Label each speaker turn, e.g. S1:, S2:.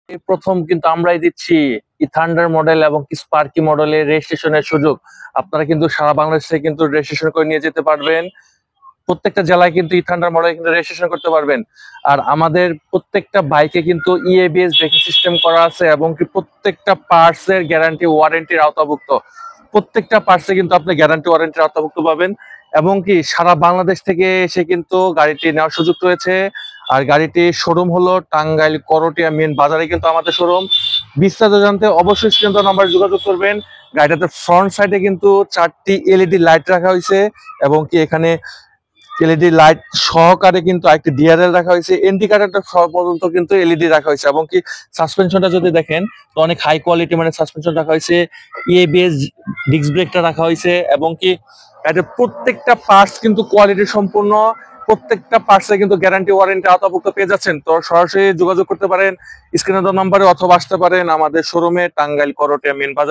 S1: এই প্রথম কিন্তু আমরাই দিচ্ছি থান্ডার মডেল এবং স্পার্কি মডেলের রেজিস্ট্রেশনের সুযোগ। আপনারা কিন্তু সারা বাংলাদেশ থেকে কিন্তু রেজিস্ট্রেশন করে নিয়ে যেতে পারবেন। প্রত্যেকটা জেলায় কিন্তু থান্ডার মডেল কিন্তু রেজিস্ট্রেশন করতে পারবেন। আর আমাদের প্রত্যেকটা বাইকে কিন্তু ইএবিএস ব্রেকিং সিস্টেম করা আছে এবং কি প্রত্যেকটা পার্টস এর গ্যারান্টি ওয়ারেন্টির আওতাভুক্ত। প্রত্যেকটা পার্টসে কিন্তু আপনি গ্যারান্টি ওয়ারেন্টির আওতাভুক্ত পাবেন এবং কি সারা বাংলাদেশ থেকে এসে কিন্তু গাড়িটি নেওয়ার সুযোগ রয়েছে। আর গাড়িটির শোরুম হলো টাঙ্গাইল করটিয়া মেন বাজারে কিন্তু আমাদের শোরুম। বিস্তারিত জানতে অবশ্যই স্ক্রিন নাম্বার যোগাযোগ করবেন। গাড়িটাতে ফ্রন্ট সাইডে কিন্তু 4টি এলইডি লাইট রাখা হয়েছে এবং কি এখানে এলইডি লাইট সহকারে কিন্তু একটা ডিআরএল রাখা হয়েছে, ইন্ডিকেটরটা সহ পর্যন্ত কিন্তু এলইডি রাখা হয়েছে এবং কি সাসপেনশনটা যদি দেখেন তো অনেক হাই কোয়ালিটি মানে সাসপেনশন রাখা হয়েছে। এবিএস ডিস্ক ব্রেকটা রাখা হয়েছে এবং কি এটা প্রত্যেকটা পার্টস কিন্তু কোয়ালিটি সম্পূর্ণ। প্রত্যেকটা পার্টসে কিন্তু গ্যারান্টি ওয়ারেন্টি আওতাভুক্ত পেয়ে যাচ্ছেন। তো সরাসরি যোগাযোগ করতে পারেন স্ক্রিনে দেওয়া নম্বরে অথবা আসতে পারেন আমাদের শোরুমে টাঙ্গাইল করটিয়া মেন বাজার।